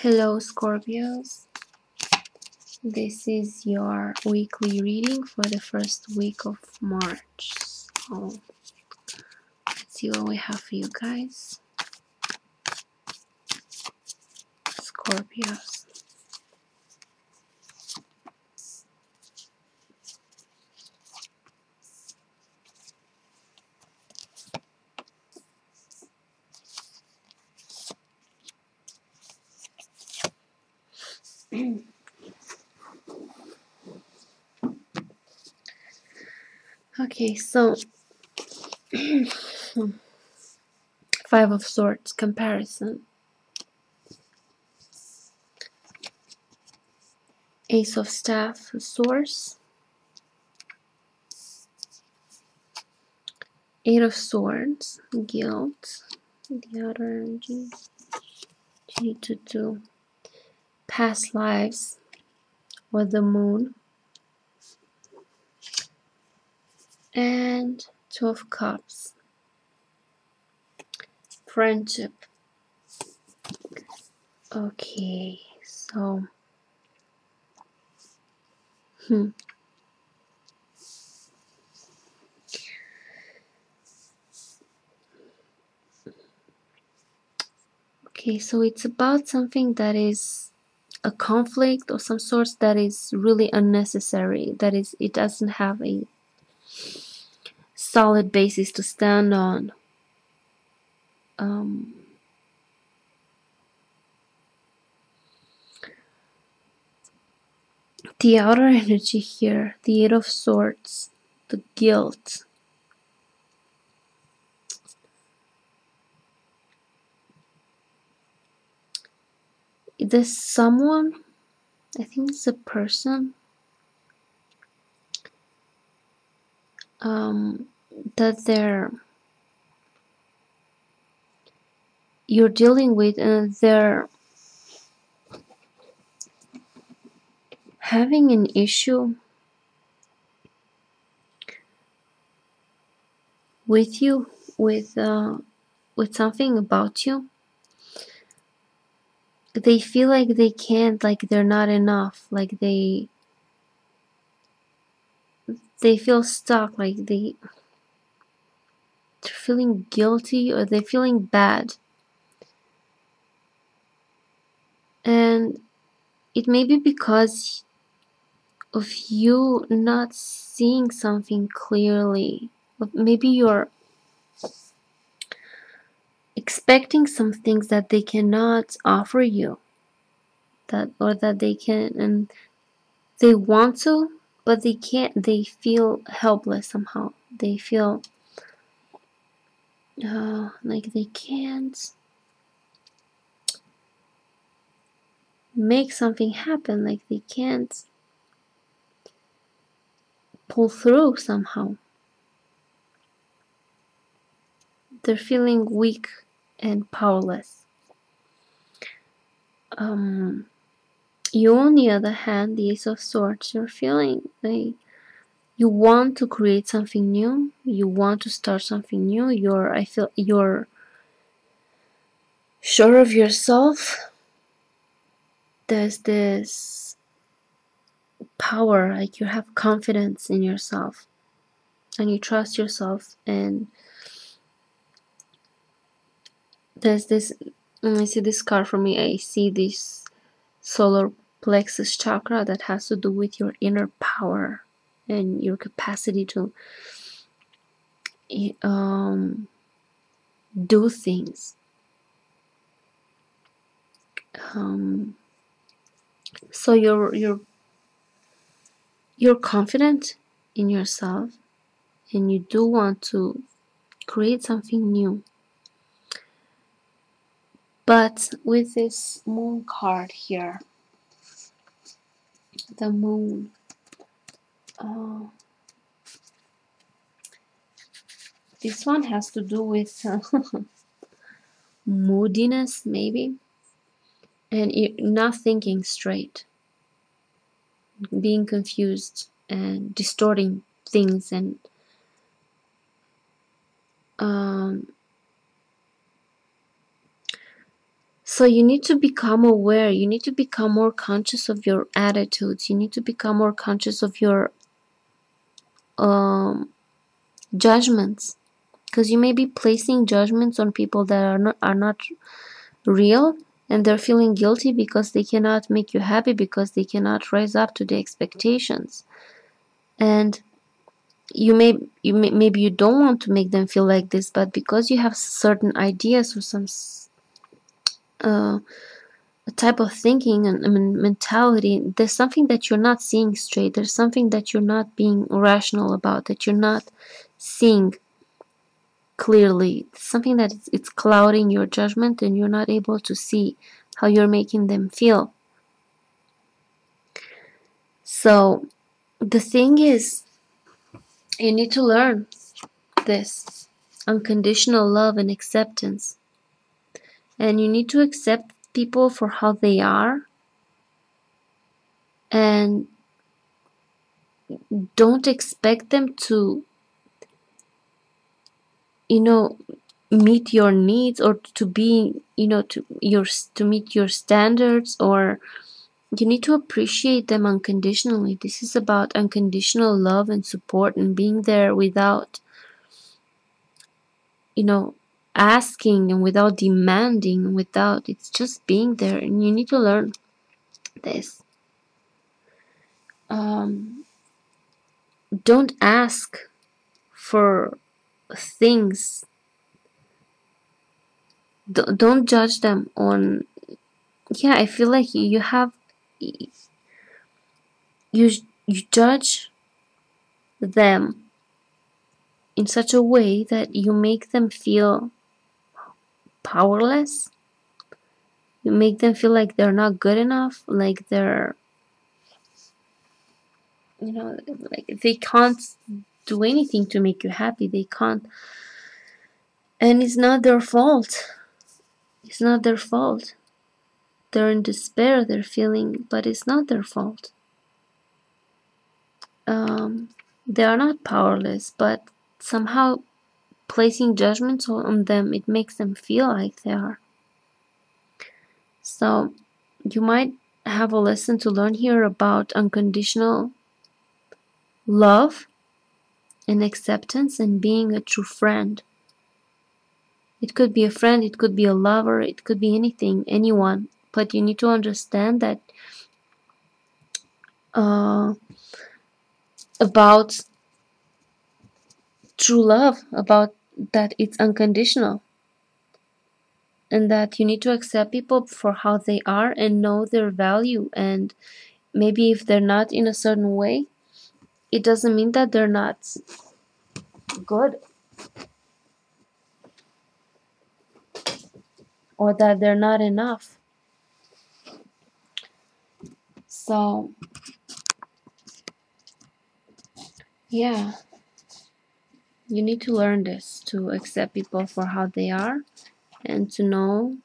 Hello Scorpios, this is your weekly reading for the first week of March. So let's see what we have for you guys, Scorpios. Okay, so Five of Swords comparison, Ace of Staff, Source, Eight of Swords, Guilt, the outer energy. You need to do past lives or the moon, and Two of Cups, friendship. Okay, so okay, so it's about something that is a conflict of some sort that is really unnecessary, that is, it doesn't have a solid basis to stand on. The outer energy here, the Eight of Swords, the guilt. There's someone, I think it's a person, that you're dealing with, and they're having an issue with you, with something about you. They feel like they can't, like they're not enough, like they feel stuck, like they're feeling guilty or they're feeling bad. And it may be because of you not seeing something clearly. Maybe you're expecting some things that they cannot offer you, that they can, and they want to, but they can't. They feel helpless somehow. They feel like they can't make something happen, like they can't pull through somehow. They're feeling weak and powerless. You, on the other hand, the Ace of Swords, you're feeling like you want to create something new. You want to start something new. I feel you're sure of yourself. There's this power, like you have confidence in yourself, and you trust yourself. And there's this. When I see this card for me, I see this solar plexus chakra that has to do with your inner power and your capacity to do things. So you're confident in yourself, and you do want to create something new. But with this moon card here, the moon, this one has to do with moodiness, maybe, and not thinking straight, being confused and distorting things, and So you need to become aware. You need to become more conscious of your attitudes. You need to become more conscious of your judgments, because you may be placing judgments on people that are not real, and they're feeling guilty because they cannot make you happy, because they cannot rise up to the expectations. And maybe you don't want to make them feel like this, but because you have certain ideas or some type of thinking and mentality, there's something that you're not seeing straight. There's something that you're not being rational about, that you're not seeing clearly. Something that it's clouding your judgment, and you're not able to see how you're making them feel. So the thing is, you need to learn this unconditional love and acceptance. And you need to accept people for how they are, and don't expect them to, meet your needs, or to be, to meet your standards, or you need to appreciate them unconditionally. This is about unconditional love and support, and being there without, asking, and without demanding, without, it's just being there. And you need to learn this. Don't ask for things. Don't judge them on, I feel like you judge them in such a way that you make them feel powerless. You make them feel like they're not good enough, like they're, like they can't do anything to make you happy. They can't. And it's not their fault. It's not their fault. They're in despair, they're feeling, but it's not their fault. They are not powerless, but somehow placing judgments on them, it makes them feel like they are. So you might have a lesson to learn here about unconditional love and acceptance, and being a true friend. It could be a friend, it could be a lover, it could be anything, anyone. But you need to understand that about true love, about that it's unconditional, and that you need to accept people for how they are and know their value. And maybe if they're not in a certain way, it doesn't mean that they're not good, or that they're not enough. So yeah, you need to learn this, to accept people for how they are, and to know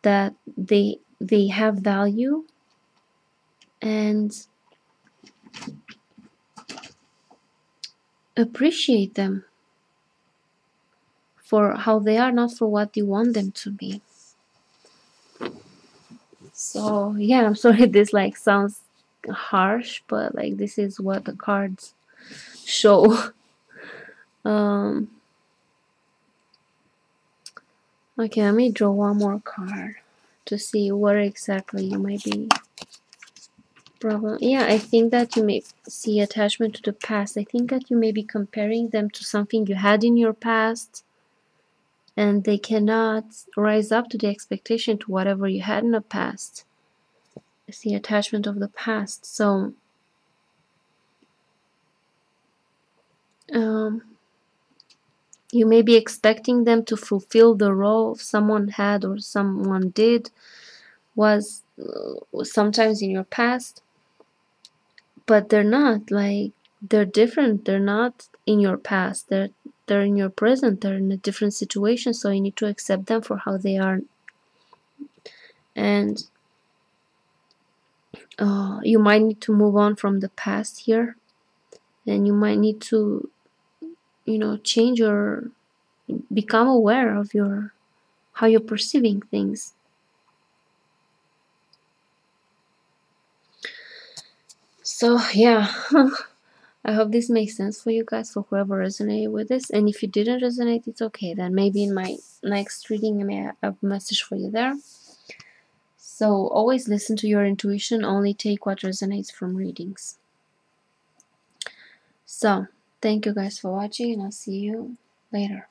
that they have value, and appreciate them for how they are, not for what you want them to be. So yeah, I'm sorry this like sounds harsh, but like this is what the cards show. Okay, let me draw one more card to see what exactly you might be problem. Yeah, I think that you may see attachment to the past. I think that you may be comparing them to something you had in your past, and they cannot rise up to the expectation to whatever you had in the past. I see attachment of the past. So you may be expecting them to fulfill the role someone had or someone did, was sometimes in your past, but they're not. Like, they're different. They're not in your past. They're in your present. They're in a different situation. So you need to accept them for how they are. And you might need to move on from the past here, and you might need to, change, or become aware of your how you're perceiving things. So yeah, I hope this makes sense for you guys, for whoever resonated with this. And if you didn't resonate, it's okay. Then maybe in my next reading I may have a message for you there. So always listen to your intuition. Only take what resonates from readings. So thank you guys for watching, and I'll see you later.